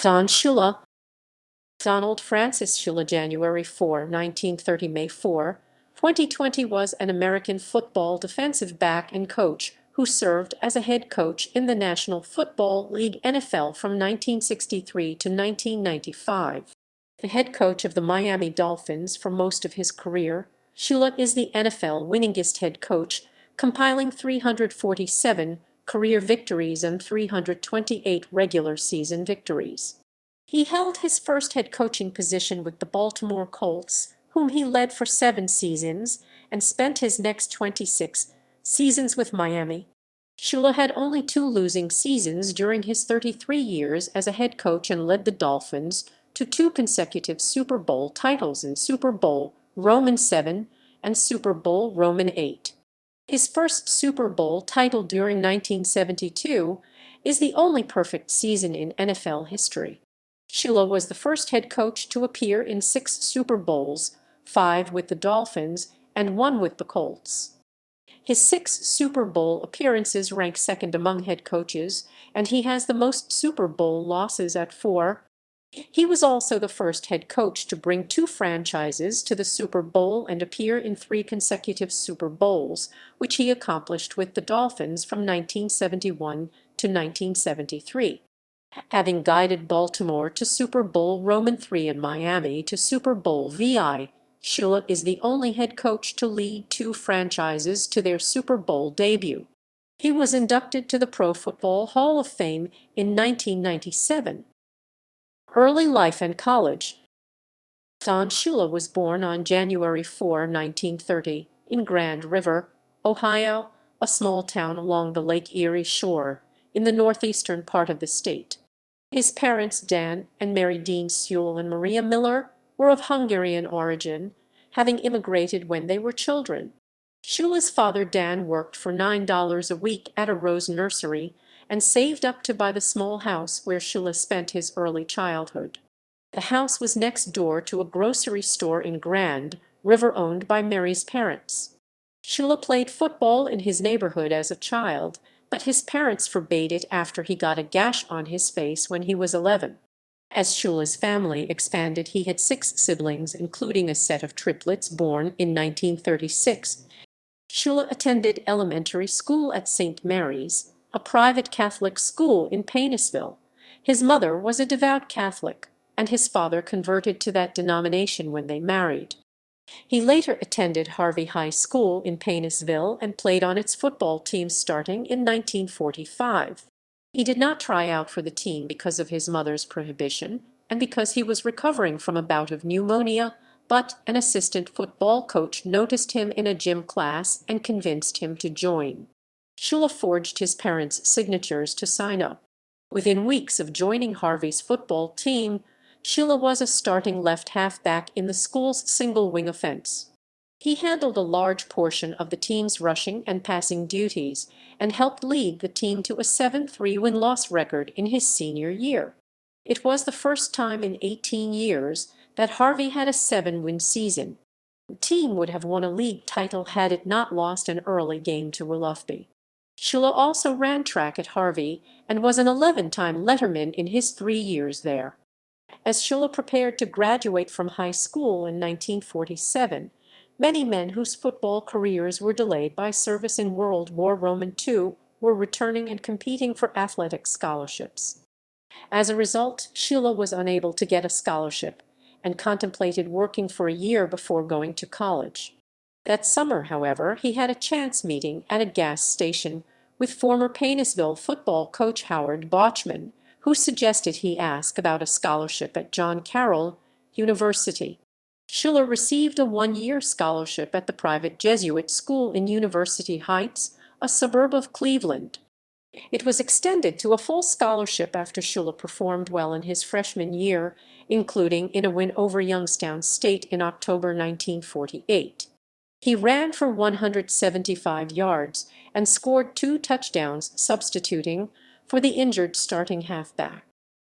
Don Shula, Donald Francis Shula, January 4, 1930, May 4, 2020, was an American football defensive back and coach who served as a head coach in the National Football League (NFL) from 1963 to 1995. The head coach of the Miami Dolphins for most of his career, Shula is the NFL winningest head coach, compiling 347 career victories and 328 regular season victories. He held his first head coaching position with the Baltimore Colts, whom he led for 7 seasons, and spent his next 26 seasons with Miami. Shula had only 2 losing seasons during his 33 years as a head coach and led the Dolphins to 2 consecutive Super Bowl titles in Super Bowl VII and Super Bowl VIII. His first Super Bowl title during 1972 is the only perfect season in NFL history. Shula was the first head coach to appear in 6 Super Bowls, 5 with the Dolphins and 1 with the Colts. His 6 Super Bowl appearances rank second among head coaches, and he has the most Super Bowl losses at 4. He was also the first head coach to bring 2 franchises to the Super Bowl and appear in 3 consecutive Super Bowls, which he accomplished with the Dolphins from 1971 to 1973. Having guided Baltimore to Super Bowl III and Miami to Super Bowl VI, Shula is the only head coach to lead 2 franchises to their Super Bowl debut. He was inducted to the Pro Football Hall of Fame in 1997. Early life and college. Don Shula was born on January 4, 1930, in Grand River, Ohio, a small town along the Lake Erie shore, in the northeastern part of the state. His parents, Dan and Mary Dean Sewell and Maria Miller, were of Hungarian origin, having immigrated when they were children. Shula's father, Dan, worked for $9 a week at a rose nursery and saved up to buy the small house where Shula spent his early childhood. The house was next door to a grocery store in Grand River owned by Mary's parents. Shula played football in his neighborhood as a child, but his parents forbade it after he got a gash on his face when he was 11. As Shula's family expanded, he had 6 siblings, including a set of triplets born in 1936. Shula attended elementary school at St. Mary's, a private Catholic school in Painesville. His mother was a devout Catholic, and his father converted to that denomination when they married. He later attended Harvey High School in Painesville and played on its football team starting in 1945. He did not try out for the team because of his mother's prohibition and because he was recovering from a bout of pneumonia, but an assistant football coach noticed him in a gym class and convinced him to join. Shula forged his parents' signatures to sign up. Within weeks of joining Harvey's football team, Shula was a starting left halfback in the school's single-wing offense. He handled a large portion of the team's rushing and passing duties and helped lead the team to a 7-3 win-loss record in his senior year. It was the first time in 18 years that Harvey had a 7-win season. The team would have won a league title had it not lost an early game to Willoughby. Shula also ran track at Harvey and was an 11-time letterman in his 3 years there. As Shula prepared to graduate from high school in 1947, many men whose football careers were delayed by service in World War II were returning and competing for athletic scholarships. As a result, Shula was unable to get a scholarship and contemplated working for a year before going to college. That summer, however, he had a chance meeting at a gas station with former Painesville football coach Howard Bachman, who suggested he ask about a scholarship at John Carroll University. Shula received a 1-year scholarship at the private Jesuit school in University Heights, a suburb of Cleveland. It was extended to a full scholarship after Shula performed well in his freshman year, including in a win over Youngstown State in October 1948. He ran for 175 yards and scored 2 touchdowns, substituting for the injured starting halfback.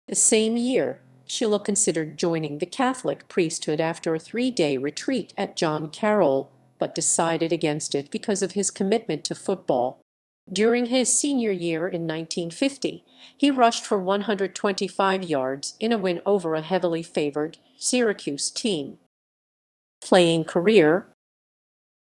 The same year, Shula considered joining the Catholic priesthood after a 3-day retreat at John Carroll, but decided against it because of his commitment to football. During his senior year in 1950, he rushed for 125 yards in a win over a heavily favored Syracuse team. Playing career: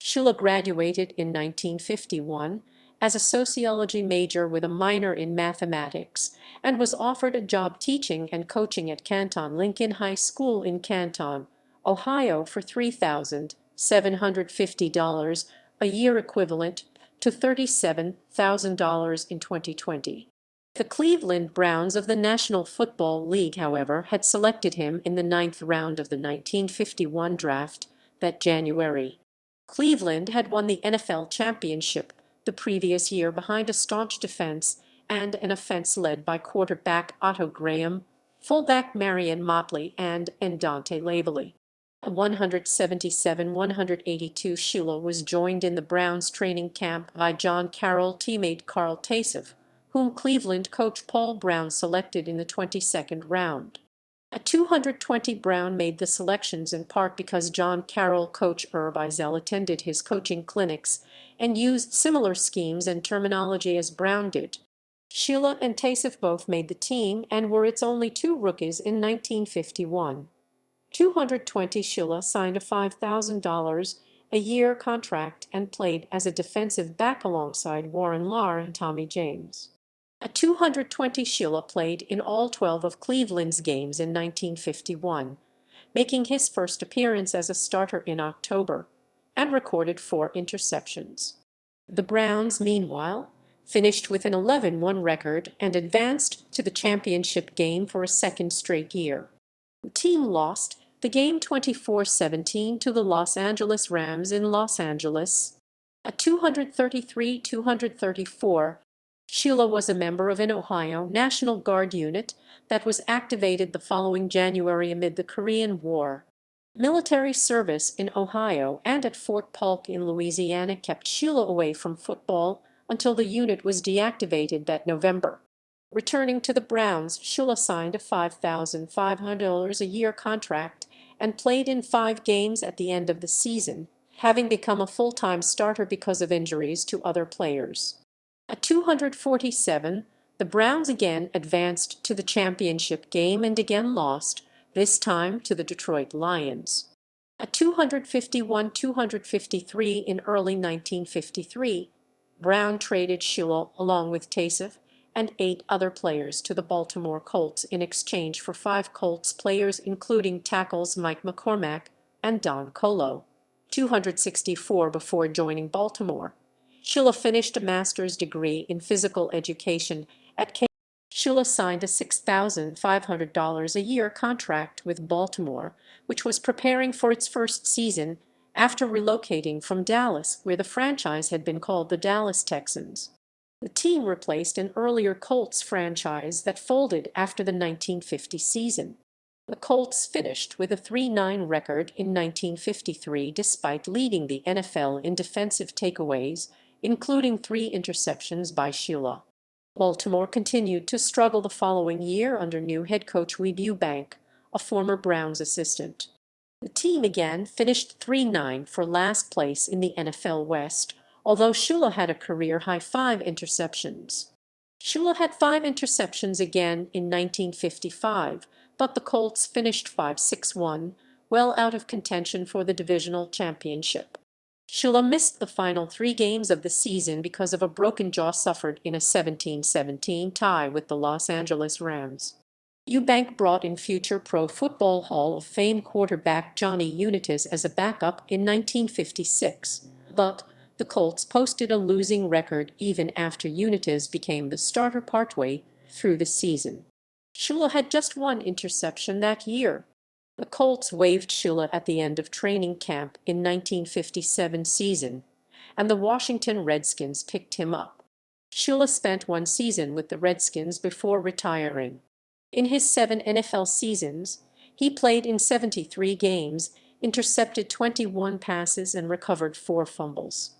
Shula graduated in 1951 as a sociology major with a minor in mathematics and was offered a job teaching and coaching at Canton Lincoln High School in Canton, Ohio for $3,750 a year, equivalent to $37,000 in 2020. The Cleveland Browns of the National Football League, however, had selected him in the ninth round of the 1951 draft that January. Cleveland had won the NFL championship the previous year behind a staunch defense and an offense led by quarterback Otto Graham, fullback Marion Motley, and Dante Lavallee. At 177-182, Shula was joined in the Browns training camp by John Carroll teammate Carl Tasev, whom Cleveland coach Paul Brown selected in the 22nd round. At 220, Brown made the selections in part because John Carroll coach Herb Eisel attended his coaching clinics and used similar schemes and terminology as Brown did. Shula and Tasev both made the team and were its only two rookies in 1951. 220, Shula signed a $5,000 a year contract and played as a defensive back alongside Warren Lahr and Tommy James. At 220, Shula played in all 12 of Cleveland's games in 1951, making his first appearance as a starter in October, and recorded 4 interceptions. The Browns, meanwhile, finished with an 11-1 record and advanced to the championship game for a second straight year. The team lost the game 24-17 to the Los Angeles Rams in Los Angeles. At 234, Shula was a member of an Ohio National Guard unit that was activated the following January amid the Korean War. Military service in Ohio and at Fort Polk in Louisiana kept Shula away from football until the unit was deactivated that November. Returning to the Browns, Shula signed a $5,500 a year contract and played in 5 games at the end of the season, having become a full-time starter because of injuries to other players. At 247, the Browns again advanced to the championship game and again lost, this time to the Detroit Lions. At 251-253 in early 1953, Brown traded Shula along with Tasev and 8 other players to the Baltimore Colts in exchange for 5 Colts players, including tackles Mike McCormack and Don Colo. 264 before joining Baltimore. Shula finished a master's degree in physical education at Cambridge. Shula signed a $6,500 a year contract with Baltimore, which was preparing for its first season after relocating from Dallas, where the franchise had been called the Dallas Texans. The team replaced an earlier Colts franchise that folded after the 1950 season. The Colts finished with a 3-9 record in 1953 despite leading the NFL in defensive takeaways, including 3 interceptions by Shula. Baltimore continued to struggle the following year under new head coach VIII, a former Browns assistant. The team again finished 3-9 for last place in the NFL West, although Shula had a career-high 5 interceptions. Shula had 5 interceptions again in 1955, but the Colts finished 5-6-1, well out of contention for the divisional championship. Shula missed the final 3 games of the season because of a broken jaw suffered in a 17-17 tie with the Los Angeles Rams. Eubank brought in future Pro Football Hall of Fame quarterback Johnny Unitas as a backup in 1956, but the Colts posted a losing record even after Unitas became the starter partway through the season. Shula had just 1 interception that year. The Colts waived Shula at the end of training camp in 1957 season, and the Washington Redskins picked him up. Shula spent 1 season with the Redskins before retiring. In his 7 NFL seasons, he played in 73 games, intercepted 21 passes, and recovered 4 fumbles.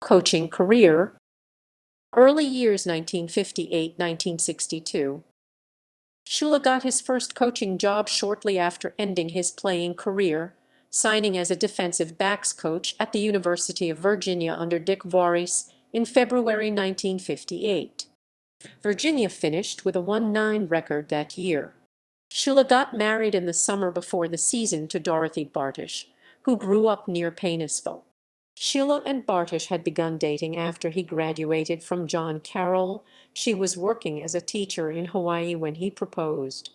Coaching career: early years 1958-1962. Shula got his first coaching job shortly after ending his playing career, signing as a defensive backs coach at the University of Virginia under Dick Voorhees in February 1958. Virginia finished with a 1-9 record that year. Shula got married in the summer before the season to Dorothy Bartish, who grew up near Painesville. Shula and Bartish had begun dating after he graduated from John Carroll. She was working as a teacher in Hawaii when he proposed.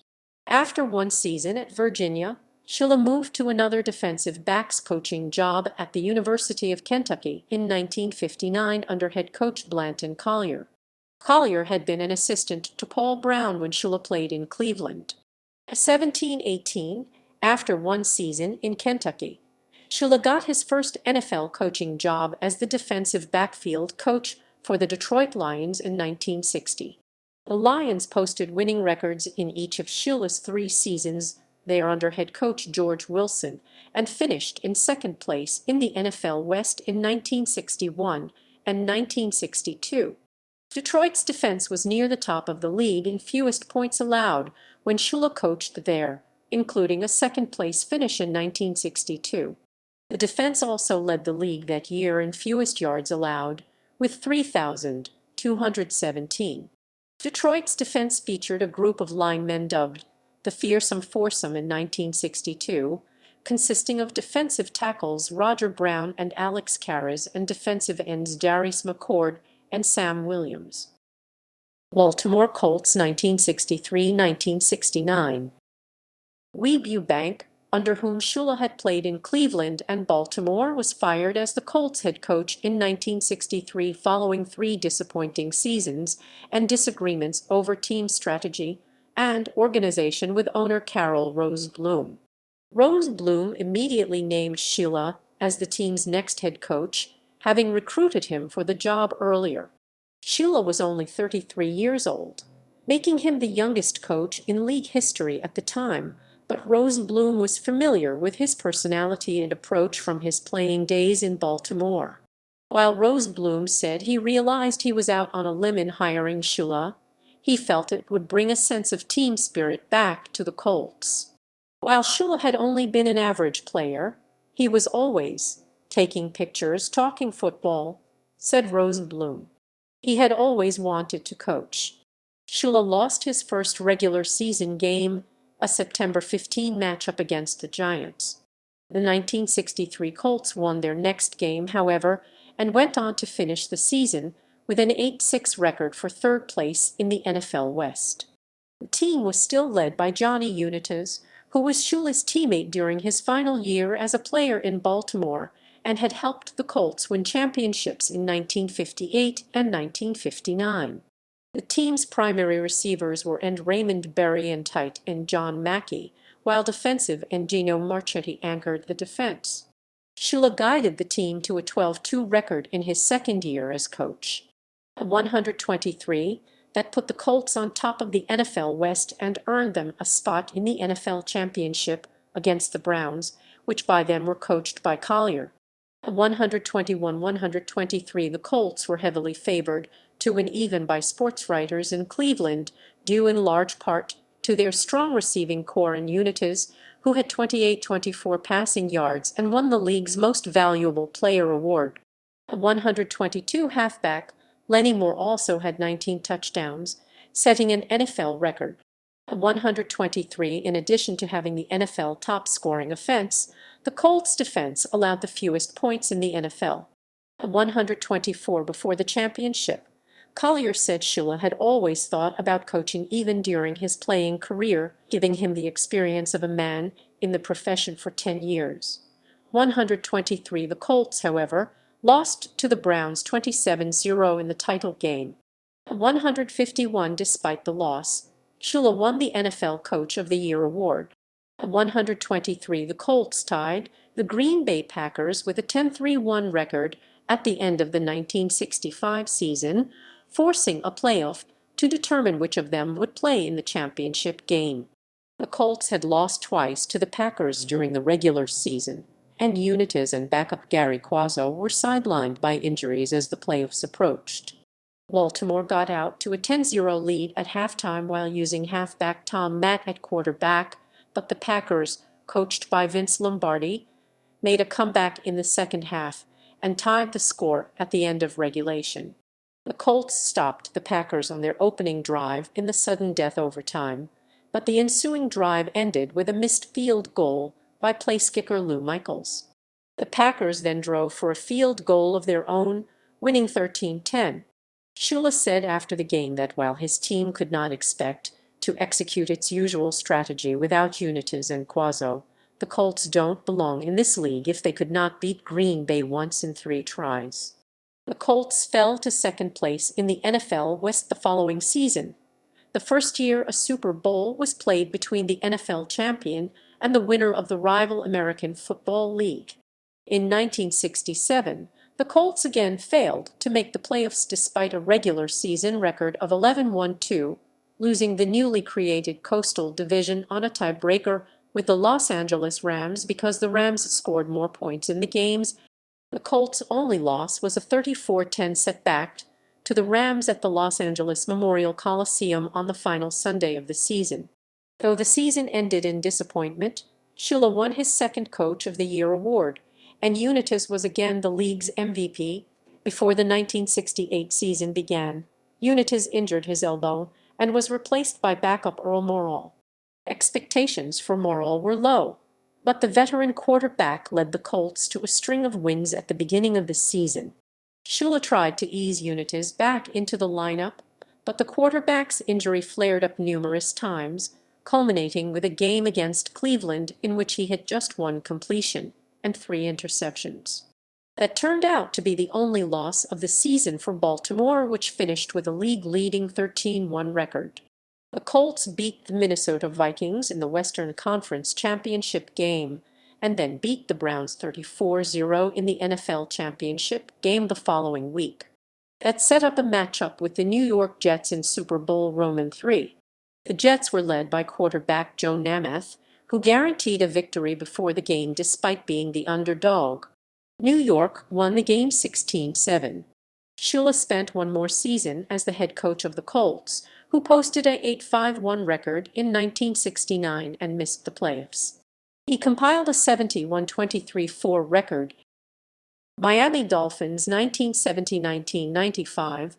After one season at Virginia, Shula moved to another defensive backs coaching job at the University of Kentucky in 1959 under head coach Blanton Collier. Collier had been an assistant to Paul Brown when Shula played in Cleveland. 17-18, after one season in Kentucky, Shula got his first NFL coaching job as the defensive backfield coach for the Detroit Lions in 1960. The Lions posted winning records in each of Shula's 3 seasons there under head coach George Wilson and finished in second place in the NFL West in 1961 and 1962. Detroit's defense was near the top of the league in fewest points allowed when Shula coached there, including a second-place finish in 1962. The defense also led the league that year in fewest yards allowed, with 3,217. Detroit's defense featured a group of linemen dubbed the Fearsome Foursome in 1962, consisting of defensive tackles Roger Brown and Alex Karras and defensive ends Darius McCord and Sam Williams. Baltimore Colts 1963-1969. Weeb Ewbank, under whom Shula had played in Cleveland and Baltimore, was fired as the Colts head coach in 1963 following 3 disappointing seasons and disagreements over team strategy and organization with owner Carroll Rosebloom. Rosebloom immediately named Shula as the team's next head coach, having recruited him for the job earlier. Shula was only 33 years old, making him the youngest coach in league history at the time, but Rosebloom was familiar with his personality and approach from his playing days in Baltimore. While Rosebloom said he realized he was out on a limb in hiring Shula, he felt it would bring a sense of team spirit back to the Colts. While Shula had only been an average player, he was always taking pictures, talking football, said Rosebloom. He had always wanted to coach. Shula lost his first regular season game, a September 15 matchup against the Giants. The 1963 Colts won their next game, however, and went on to finish the season with an 8-6 record for third place in the NFL West. The team was still led by Johnny Unitas, who was Shula's teammate during his final year as a player in Baltimore and had helped the Colts win championships in 1958 and 1959. The team's primary receivers were end Raymond Berry and tight end John Mackey, while defensive end Gino Marchetti anchored the defense. Shula guided the team to a 12-2 record in his second year as coach. 123 that put the Colts on top of the NFL West and earned them a spot in the NFL Championship against the Browns, which by then were coached by Collier. 121-123 the Colts were heavily favored to win even by sports writers in Cleveland, due in large part to their strong receiving core and Unitas, who had 28-24 passing yards and won the league's Most Valuable Player award. 122 halfback Lenny Moore also had 19 touchdowns, setting an NFL record. 123 in addition to having the NFL top-scoring offense, the Colts' defense allowed the fewest points in the NFL. 124 before the championship. Collier said Shula had always thought about coaching even during his playing career, giving him the experience of a man in the profession for 10 years. 123 the Colts, however, lost to the Browns 27-0 in the title game. 151 despite the loss, Shula won the NFL Coach of the Year award. 123 the Colts tied the Green Bay Packers with a 10-3-1 record at the end of the 1965 season, forcing a playoff to determine which of them would play in the championship game. The Colts had lost twice to the Packers during the regular season, and Unitas and backup Gary Quazzo were sidelined by injuries as the playoffs approached. Baltimore got out to a 10-0 lead at halftime while using halfback Tom Matt at quarterback, but the Packers, coached by Vince Lombardi, made a comeback in the second half and tied the score at the end of regulation. The Colts stopped the Packers on their opening drive in the sudden death overtime, but the ensuing drive ended with a missed field goal by place kicker Lou Michaels. The Packers then drove for a field goal of their own, winning 13-10. Shula said after the game that while his team could not expect to execute its usual strategy without Unitas and Quazzo, the Colts don't belong in this league if they could not beat Green Bay once in 3 tries. The Colts fell to second place in the NFL West the following season, the first year a Super Bowl was played between the NFL champion and the winner of the rival American Football League. In 1967, the Colts again failed to make the playoffs despite a regular season record of 11-1-2, losing the newly created Coastal Division on a tiebreaker with the Los Angeles Rams because the Rams scored more points in the games. The Colts' only loss was a 34-10 setback to the Rams at the Los Angeles Memorial Coliseum on the final Sunday of the season. Though the season ended in disappointment, Shula won his second Coach of the Year award, and Unitas was again the league's MVP. Before the 1968 season began, Unitas injured his elbow and was replaced by backup Earl Morrall. Expectations for Morrall were low, but the veteran quarterback led the Colts to a string of wins at the beginning of the season. Shula tried to ease Unitas back into the lineup, but the quarterback's injury flared up numerous times, culminating with a game against Cleveland in which he had just 1 completion and 3 interceptions. That turned out to be the only loss of the season for Baltimore, which finished with a league-leading 13-1 record. The Colts beat the Minnesota Vikings in the Western Conference Championship game, and then beat the Browns 34-0 in the NFL Championship game the following week. That set up a matchup with the New York Jets in Super Bowl III. The Jets were led by quarterback Joe Namath, who guaranteed a victory before the game despite being the underdog. New York won the game 16-7. Shula spent one more season as the head coach of the Colts, who posted a 8-5-1 record in 1969 and missed the playoffs. He compiled a 71-23-4 record. Miami Dolphins 1970-1995.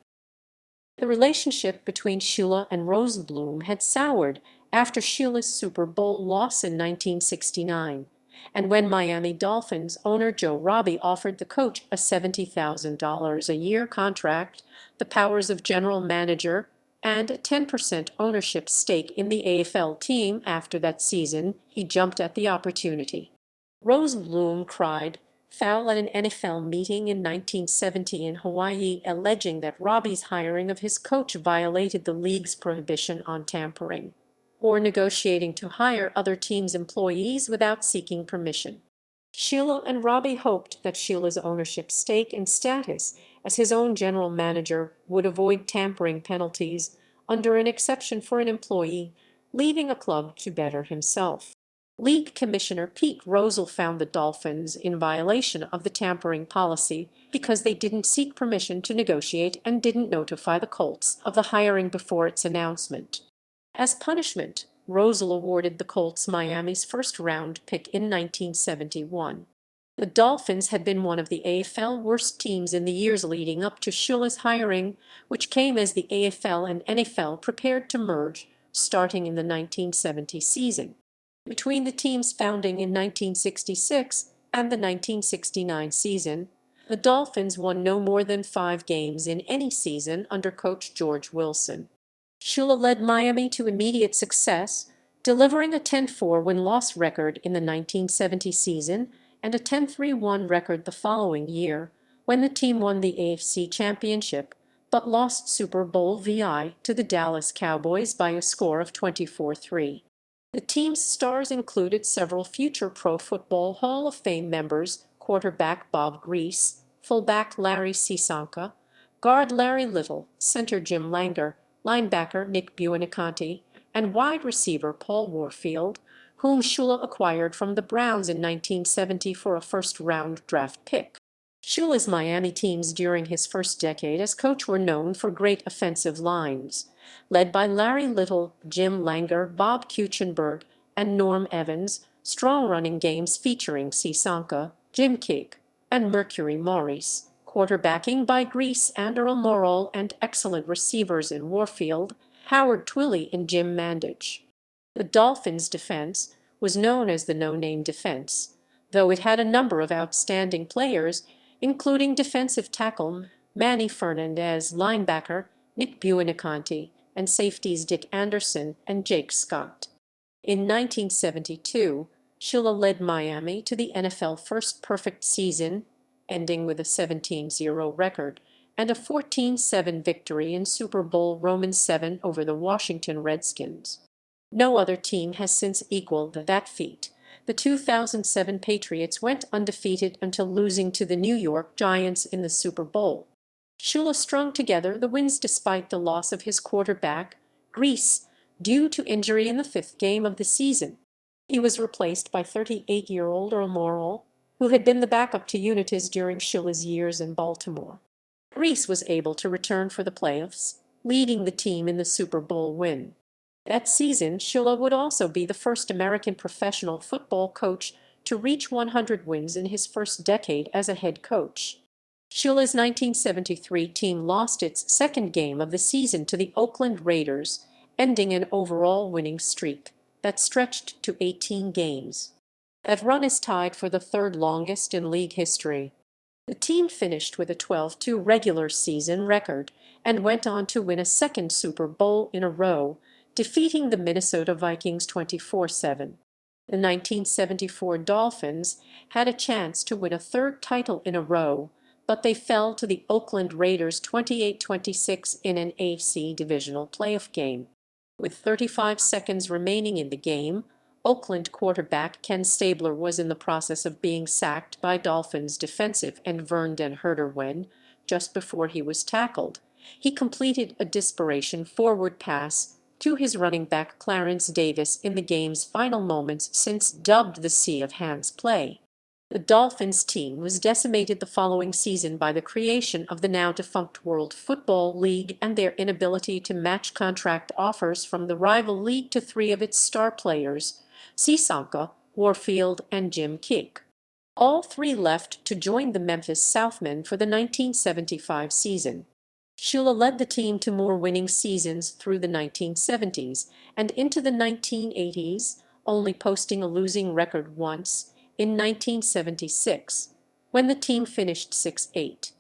The relationship between Shula and Rosenblum had soured after Shula's Super Bowl loss in 1969, and when Miami Dolphins owner Joe Robbie offered the coach a $70,000 a year contract, the powers of general manager, and a 10% ownership stake in the AFL team after that season, he jumped at the opportunity. Rosenblum cried foul at an NFL meeting in 1970 in Hawaii, alleging that Robbie's hiring of his coach violated the league's prohibition on tampering or negotiating to hire other teams' employees without seeking permission. Shula and Robbie hoped that Shula's ownership stake and status as his own general manager would avoid tampering penalties under an exception for an employee leaving a club to better himself. League Commissioner Pete Rozelle found the Dolphins in violation of the tampering policy because they didn't seek permission to negotiate and didn't notify the Colts of the hiring before its announcement. As punishment, Rozelle awarded the Colts Miami's first-round pick in 1971. The Dolphins had been one of the AFL worst teams in the years leading up to Shula's hiring, which came as the AFL and NFL prepared to merge, starting in the 1970 season. Between the team's founding in 1966 and the 1969 season, the Dolphins won no more than 5 games in any season under coach George Wilson. Shula led Miami to immediate success, delivering a 10-4 win-loss record in the 1970 season and a 10-3-1 record the following year, when the team won the AFC Championship, but lost Super Bowl VIII to the Dallas Cowboys by a score of 24-3. The team's stars included several future Pro Football Hall of Fame members, quarterback Bob Grease, fullback Larry Cisanca, guard Larry Little, center Jim Langer, linebacker Nick Buoniconti, and wide receiver Paul Warfield, whom Shula acquired from the Browns in 1970 for a first-round draft pick. Shula's Miami teams during his first decade as coach were known for great offensive lines, led by Larry Little, Jim Langer, Bob Kuechenberg, and Norm Evans, strong running games featuring Cisanca, Jim Kiick, and Mercury Maurice, quarterbacking by Grease and Earl Morrall, and excellent receivers in Warfield, Howard Twilley, and Jim Mandich. The Dolphins' defense was known as the no-name defense, though it had a number of outstanding players, including defensive tackle Manny Fernandez, linebacker Nick Buoniconti, and safeties Dick Anderson and Jake Scott. In 1972, Shula led Miami to the NFL first perfect season, ending with a 17-0 record and a 14-7 victory in Super Bowl VII over the Washington Redskins. No other team has since equaled that feat. The 2007 Patriots went undefeated until losing to the New York Giants in the Super Bowl. Shula strung together the wins despite the loss of his quarterback, Grease, due to injury in the fifth game of the season. He was replaced by 38-year-old Earl Morrall, who had been the backup to Unitas during Shula's years in Baltimore. Grease was able to return for the playoffs, leading the team in the Super Bowl win. That season, Shula would also be the first American professional football coach to reach 100 wins in his first decade as a head coach. Shula's 1973 team lost its second game of the season to the Oakland Raiders, ending an overall winning streak that stretched to 18 games. That run is tied for the third longest in league history. The team finished with a 12-2 regular season record and went on to win a second Super Bowl in a row, defeating the Minnesota Vikings 24-7. The 1974 Dolphins had a chance to win a third title in a row, but they fell to the Oakland Raiders 28-26 in an AFC divisional playoff game. With 35 seconds remaining in the game, Oakland quarterback Ken Stabler was in the process of being sacked by Dolphins defensive end Vern Den Herder when, just before he was tackled, he completed a desperation forward pass to his running back Clarence Davis in the game's final moments, since dubbed the Sea of Hands play. The Dolphins team was decimated the following season by the creation of the now-defunct World Football League and their inability to match contract offers from the rival league to three of its star players, Sisonka, Warfield, and Jim Kiick. All three left to join the Memphis Southmen for the 1975 season. Shula led the team to more winning seasons through the 1970s and into the 1980s, only posting a losing record once, in 1976, when the team finished 6-8.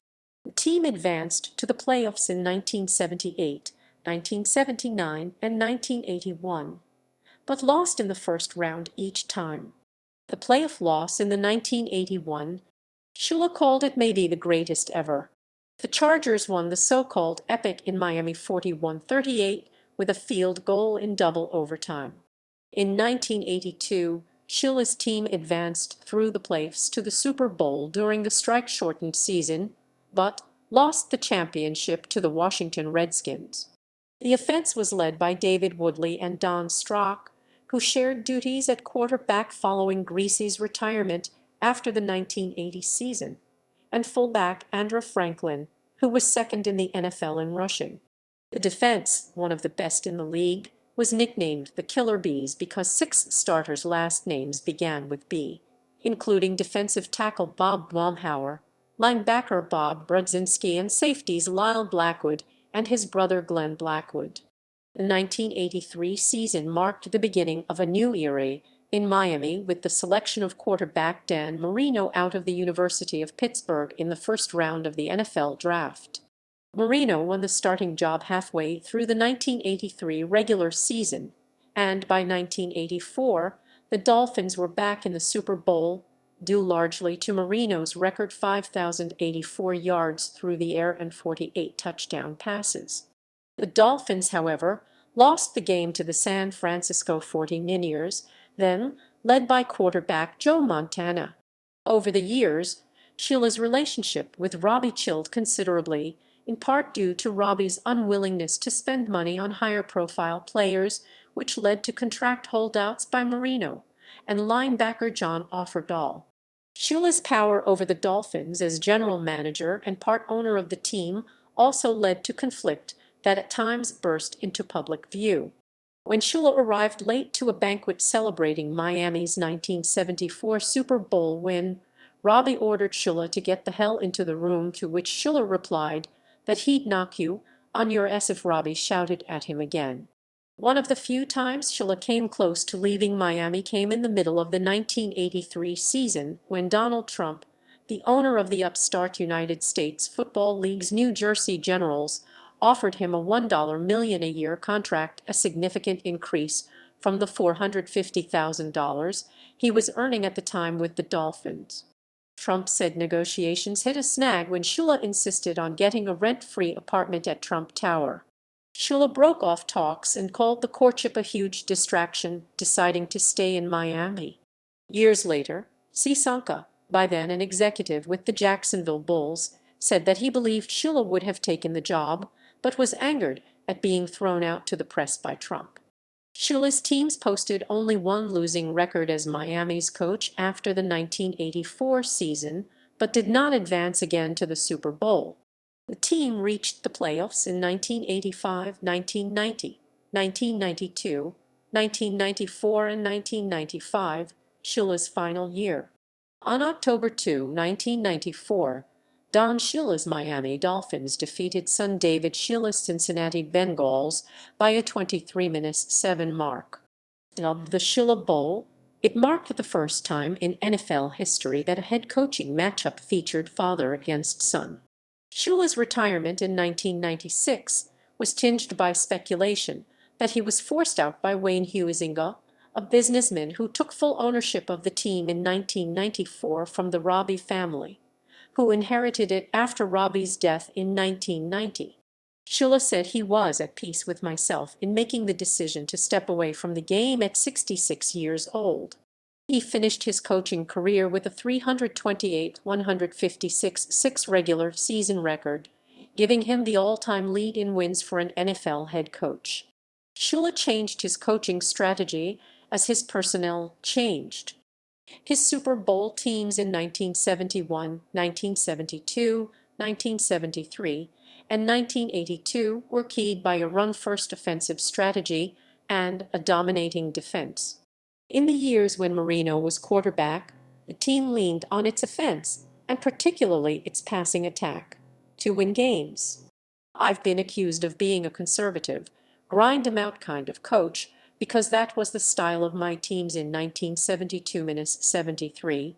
The team advanced to the playoffs in 1978, 1979, and 1981, but lost in the first round each time. The playoff loss in the 1981, Shula called it maybe the greatest ever. The Chargers won the so-called epic in Miami 41-38 with a field goal in double overtime. In 1982, Shula's team advanced through the playoffs to the Super Bowl during the strike-shortened season, but lost the championship to the Washington Redskins. The offense was led by David Woodley and Don Strock, who shared duties at quarterback following Greasy's retirement after the 1980 season, and fullback Andrew Franklin, who was second in the NFL in rushing. The defense, one of the best in the league, was nicknamed the Killer Bees because 6 starters' last names began with B, including defensive tackle Bob Baumhauer, linebacker Bob Brudzinski, and safeties Lyle Blackwood and his brother Glenn Blackwood. The 1983 season marked the beginning of a new era in Miami with the selection of quarterback Dan Marino out of the University of Pittsburgh in the first round of the NFL draft. Marino won the starting job halfway through the 1983 regular season, and by 1984, the Dolphins were back in the Super Bowl, due largely to Marino's record 5,084 yards through the air and 48 touchdown passes. The Dolphins, however, lost the game to the San Francisco 49ers, then led by quarterback Joe Montana. Over the years, Shula's relationship with Robbie chilled considerably, in part due to Robbie's unwillingness to spend money on higher-profile players, which led to contract holdouts by Marino and linebacker John Offerdahl. Shula's power over the Dolphins as general manager and part owner of the team also led to conflict that at times burst into public view. When Shula arrived late to a banquet celebrating Miami's 1974 Super Bowl win, Robbie ordered Shula to get the hell into the room, to which Shula replied that he'd knock you on your ass if Robbie shouted at him again. One of the few times Shula came close to leaving Miami came in the middle of the 1983 season when Donald Trump, the owner of the upstart United States Football League's New Jersey Generals, offered him a $1 million a year contract, a significant increase from the $450,000 he was earning at the time with the Dolphins. Trump said negotiations hit a snag when Shula insisted on getting a rent-free apartment at Trump Tower. Shula broke off talks and called the courtship a huge distraction, deciding to stay in Miami. Years later, Cisanka, by then an executive with the Jacksonville Bulls, said that he believed Shula would have taken the job, but was angered at being thrown out to the press by Trump. Shula's teams posted only one losing record as Miami's coach after the 1984 season, but did not advance again to the Super Bowl. The team reached the playoffs in 1985, 1990, 1992, 1994, and 1995, Shula's final year. On October 2, 1994, Don Shula's Miami Dolphins defeated son David Shula's Cincinnati Bengals by a 23-7 mark. Dubbed the Shula Bowl, it marked the first time in NFL history that a head coaching matchup featured father against son. Shula's retirement in 1996 was tinged by speculation that he was forced out by Wayne Huizinga, a businessman who took full ownership of the team in 1994 from the Robbie family, who inherited it after Robbie's death in 1990. Shula said he was at peace with myself in making the decision to step away from the game at 66 years old. He finished his coaching career with a 328-156-6 regular season record, giving him the all-time lead in wins for an NFL head coach. Shula changed his coaching strategy as his personnel changed. His Super Bowl teams in 1971, 1972, 1973, and 1982 were keyed by a run-first offensive strategy and a dominating defense. In the years when Marino was quarterback, the team leaned on its offense, and particularly its passing attack, to win games. I've been accused of being a conservative, grind-em-out kind of coach because that was the style of my teams in 1972-73,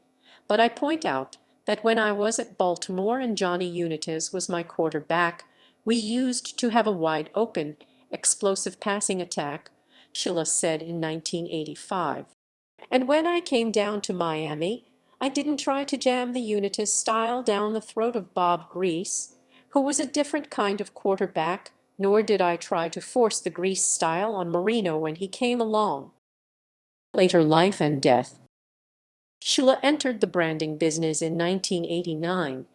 but I point out that when I was at Baltimore and Johnny Unitas was my quarterback, we used to have a wide-open, explosive passing attack, Shula said in 1985. And when I came down to Miami, I didn't try to jam the Unitas style down the throat of Bob Grease, who was a different kind of quarterback, nor did I try to force the Grease style on Marino when he came along. Later life and death. Shula entered the branding business in 1989,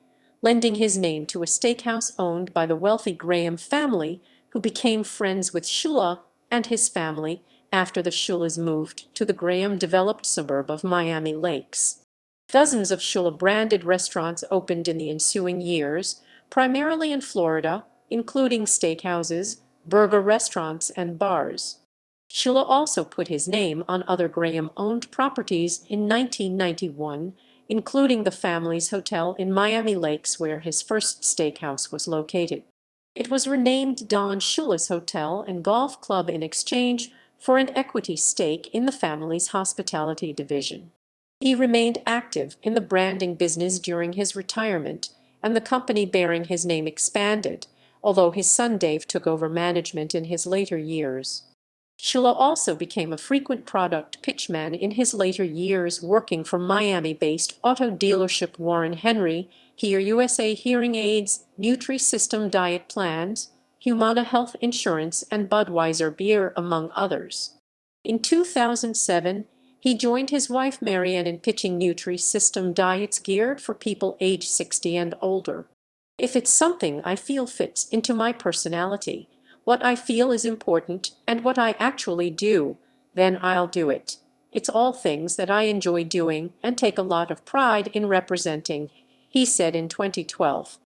lending his name to a steakhouse owned by the wealthy Graham family, who became friends with Shula and his family after the Shulas moved to the Graham-developed suburb of Miami Lakes. Dozens of Shula-branded restaurants opened in the ensuing years, primarily in Florida, including steakhouses, burger restaurants, and bars. Shula also put his name on other Graham-owned properties in 1991, including the family's hotel in Miami Lakes where his first steakhouse was located. It was renamed Don Shula's Hotel and Golf Club in exchange for an equity stake in the family's hospitality division. He remained active in the branding business during his retirement, and the company bearing his name expanded, although his son Dave took over management in his later years. Shula also became a frequent product pitchman in his later years, working for Miami-based auto dealership Warren Henry, Hear USA Hearing Aids, Nutri-System Diet Plans, Humana Health Insurance, and Budweiser Beer, among others. In 2007, he joined his wife Marianne in pitching Nutri-System diets geared for people age 60 and older. If it's something I feel fits into my personality, what I feel is important, and what I actually do, then I'll do it. It's all things that I enjoy doing and take a lot of pride in representing, he said in 2012.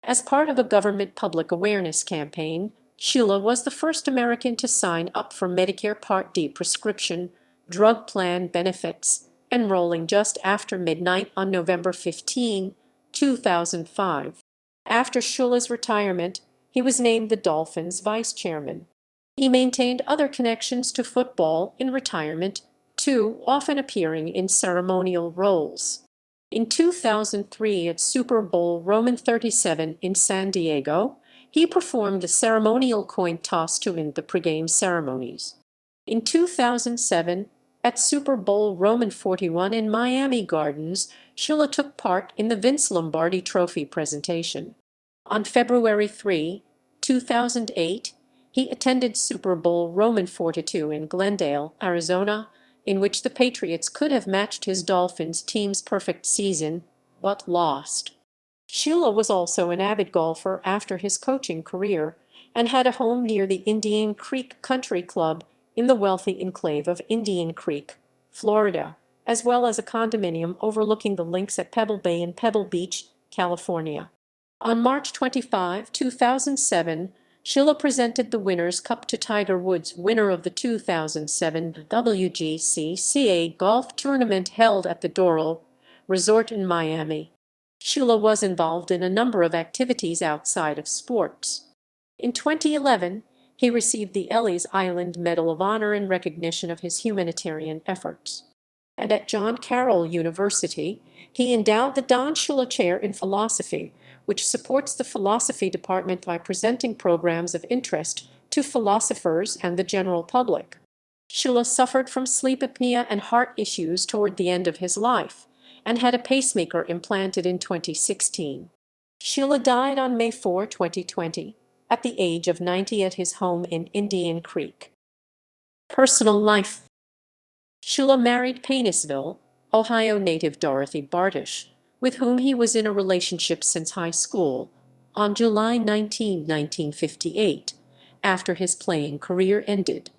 As part of a government public awareness campaign, Shula was the first American to sign up for Medicare Part D prescription drug plan benefits and enrolling just after midnight on November 15, 2005. After Shula's retirement, he was named the Dolphins' vice chairman. He maintained other connections to football in retirement, too, often appearing in ceremonial roles. In 2003 at Super Bowl XXXVII in San Diego, he performed the ceremonial coin toss to end the pregame ceremonies. In 2007, at Super Bowl XLI in Miami Gardens, Shula took part in the Vince Lombardi Trophy presentation. On February 3, 2008, he attended Super Bowl XLII in Glendale, Arizona, in which the Patriots could have matched his Dolphins team's perfect season, but lost. Shula was also an avid golfer after his coaching career and had a home near the Indian Creek Country Club in the wealthy enclave of Indian Creek, Florida, as well as a condominium overlooking the links at Pebble Bay in Pebble Beach, California. On March 25, 2007, Shula presented the Winners' Cup to Tiger Woods, winner of the 2007 WGCCA golf tournament held at the Doral Resort in Miami. Shula was involved in a number of activities outside of sports. In 2011, he received the Ellis Island Medal of Honor in recognition of his humanitarian efforts. And at John Carroll University, he endowed the Don Shula Chair in Philosophy, which supports the philosophy department by presenting programs of interest to philosophers and the general public. Shula suffered from sleep apnea and heart issues toward the end of his life, and had a pacemaker implanted in 2016. Shula died on May 4, 2020, at the age of 90 at his home in Indian Creek. Personal life. Shula married Paynesville, Ohio native Dorothy Bartish, with whom he was in a relationship since high school, on July 19, 1958, after his playing career ended.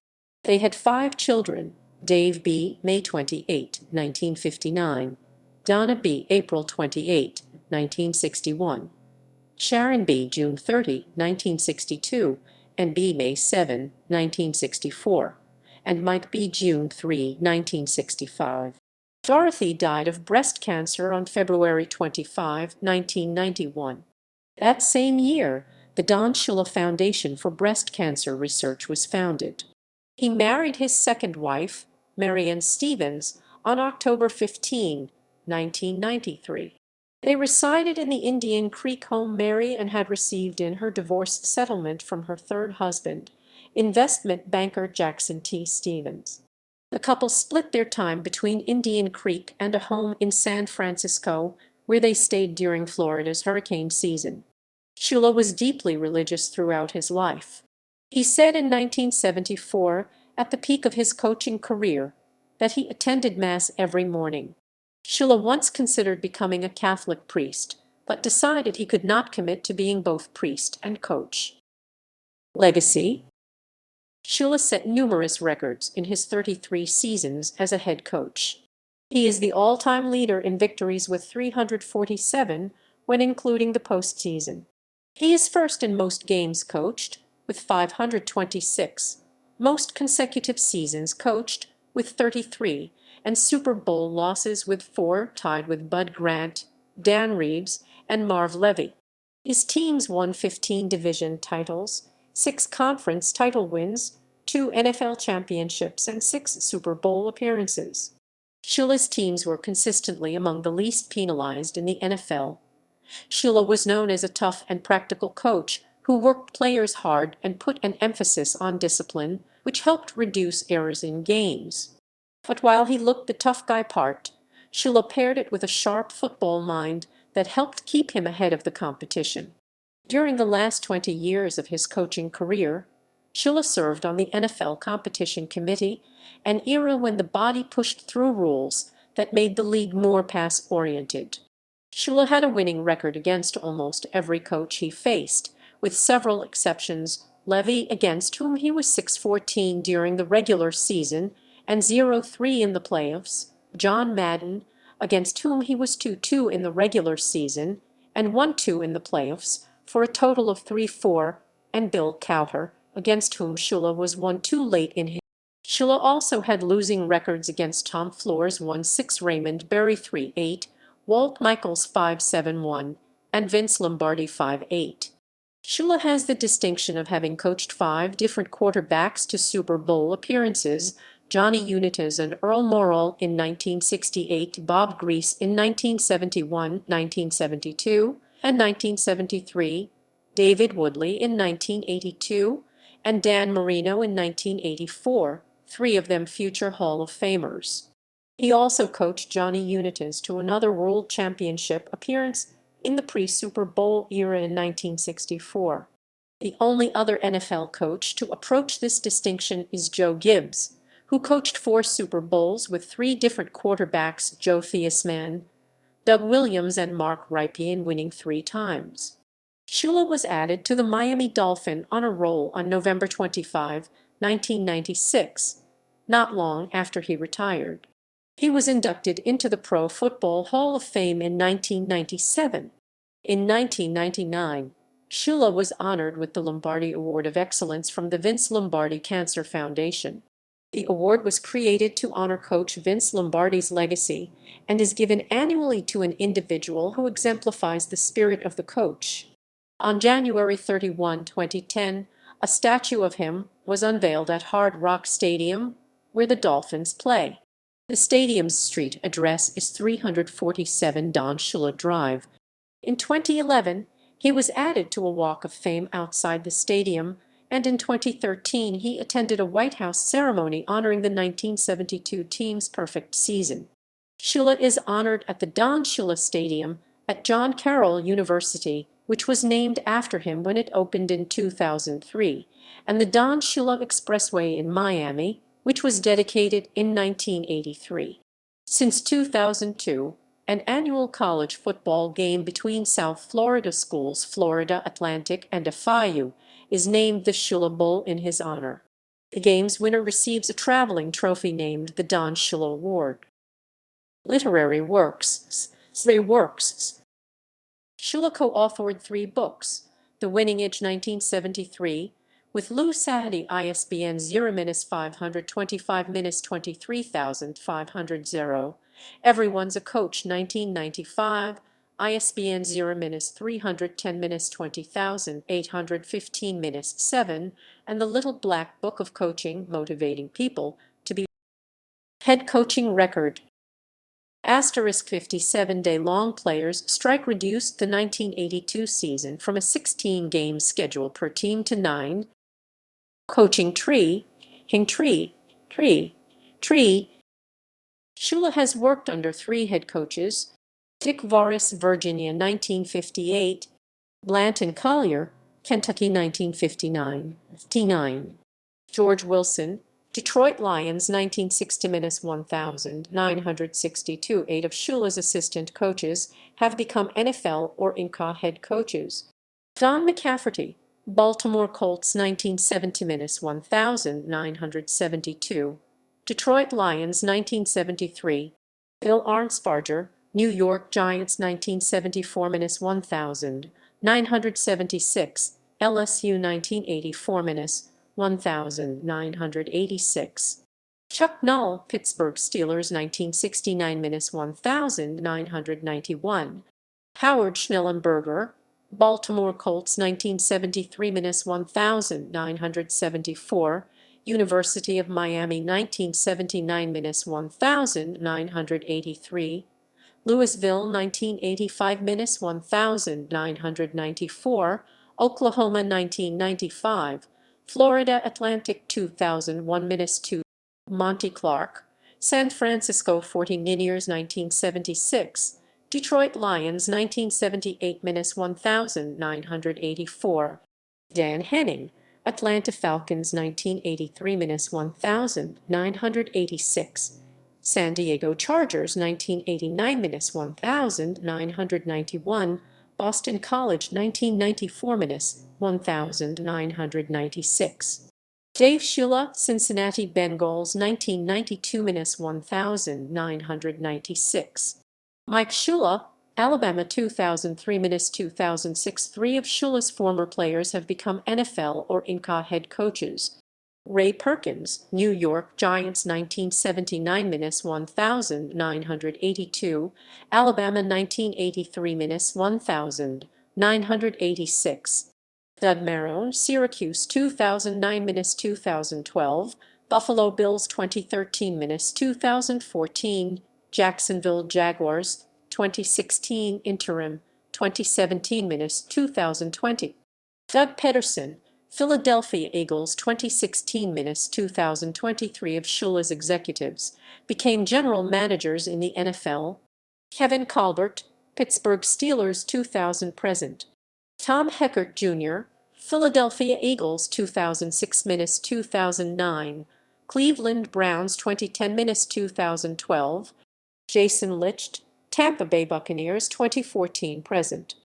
They had 5 children: Dave B., May 28, 1959, Donna B., April 28, 1961, Sharon B., June 30, 1962, and B., May 7, 1964, and Mike B., June 3, 1965. Dorothy died of breast cancer on February 25, 1991. That same year, the Don Shula Foundation for Breast Cancer Research was founded. He married his second wife, Marianne Stevens, on October 15, 1993. They resided in the Indian Creek home Mary and had received in her divorce settlement from her third husband, investment banker Jackson T. Stevens. The couple split their time between Indian Creek and a home in San Francisco, where they stayed during Florida's hurricane season. Shula was deeply religious throughout his life. He said in 1974, at the peak of his coaching career, that he attended Mass every morning. Shula once considered becoming a Catholic priest, but decided he could not commit to being both priest and coach. Legacy. Shula set numerous records in his 33 seasons as a head coach. He is the all-time leader in victories with 347 when including the postseason. He is first in most games coached, with 526, most consecutive seasons coached, with 33, and Super Bowl losses with 4, tied with Bud Grant, Dan Reeves, and Marv Levy. His teams won 15 division titles, 6 conference title wins, 2 NFL championships, and 6 Super Bowl appearances. Shula's teams were consistently among the least penalized in the NFL. Shula was known as a tough and practical coach who worked players hard and put an emphasis on discipline, which helped reduce errors in games. But while he looked the tough guy part, Shula paired it with a sharp football mind that helped keep him ahead of the competition. During the last 20 years of his coaching career, Shula served on the NFL Competition Committee, an era when the body pushed through rules that made the league more pass-oriented. Shula had a winning record against almost every coach he faced, with several exceptions: Levy, against whom he was 6-14 during the regular season and 0-3 in the playoffs, John Madden, against whom he was 2-2 in the regular season and 1-2 in the playoffs, for a total of 3-4, and Bill Cowher, against whom Shula was 1-2 late in his Shula also had losing records against Tom Flores 1-6, Raymond Berry 3-8, Walt Michaels 5-7-1, and Vince Lombardi 5-8. Shula has the distinction of having coached 5 different quarterbacks to Super Bowl appearances: Johnny Unitas and Earl Morrall in 1968, Bob Grease in 1971, 1972, and 1973, David Woodley in 1982, and Dan Marino in 1984, 3 of them future Hall of Famers. He also coached Johnny Unitas to another World Championship appearance in the pre-Super Bowl era in 1964. The only other NFL coach to approach this distinction is Joe Gibbs, who coached 4 Super Bowls with 3 different quarterbacks: Joe Theismann, Doug Williams, and Mark Rypien, winning 3 times. Shula was added to the Miami Dolphins honor roll on November 25, 1996, not long after he retired. He was inducted into the Pro Football Hall of Fame in 1997. In 1999, Shula was honored with the Lombardi Award of Excellence from the Vince Lombardi Cancer Foundation. The award was created to honor Coach Vince Lombardi's legacy and is given annually to an individual who exemplifies the spirit of the coach. On January 31, 2010, a statue of him was unveiled at Hard Rock Stadium, where the Dolphins play. The stadium's street address is 347 Don Shula Drive. In 2011, he was added to a Walk of Fame outside the stadium, and in 2013 he attended a White House ceremony honoring the 1972 team's perfect season. Shula is honored at the Don Shula Stadium at John Carroll University, which was named after him when it opened in 2003, and the Don Shula Expressway in Miami, which was dedicated in 1983. Since 2002, an annual college football game between South Florida schools, Florida Atlantic and FIU, is named the Shula Bowl in his honor. The game's winner receives a traveling trophy named the Don Shula Award. Literary works. 3 works. Shula co-authored 3 books: The Winning Edge 1973, with Lou Sahadi, ISBN 0-525-23500, Everyone's a Coach 1995, ISBN 0-310-20815-7, and The Little Black Book of Coaching, Motivating People to be Head Coaching Record. 57-day-long players strike reduced the 1982 season from a 16-game schedule per team to 9. Coaching tree. Shula has worked under 3 head coaches: Dick Vargas, Virginia 1958, Blanton Collier, Kentucky 1959, George Wilson, Detroit Lions 1960-1962. 8 of Shula's assistant coaches have become NFL or Inca head coaches: Don McCafferty, Baltimore Colts 1970-1972, Detroit Lions 1973, Bill Arnsparger, New York Giants 1974-1976, LSU 1984-1986, Chuck Noll, Pittsburgh Steelers 1969-1991, Howard Schnellenberger, Baltimore Colts 1973-1974, University of Miami 1979-1983, Louisville 1985-1994, Oklahoma 1995, Florida Atlantic 2001-2, Monty Clark, San Francisco 49ers 1976, Detroit Lions 1978-1984, Dan Henning, Atlanta Falcons 1983-1986, San Diego Chargers 1989-1991, Boston College 1994-1996. Dave Shula, Cincinnati Bengals 1992-1996. Mike Shula, Alabama 2003-2006. 3 of Shula's former players have become NFL or Inca head coaches: Ray Perkins, New York Giants 1979-1982, Alabama 1983-1986. Doug Marrone, Syracuse 2009-2012, Buffalo Bills 2013-2014, Jacksonville Jaguars 2016 interim, 2017-2020. Doug Peterson, Philadelphia Eagles 2016-2023 of Shula's executives, became general managers in the NFL. Kevin Colbert, Pittsburgh Steelers 2000 present. Tom Heckert Jr., Philadelphia Eagles 2006-2009, Cleveland Browns 2010-2012, Jason Licht, Tampa Bay Buccaneers 2014 present.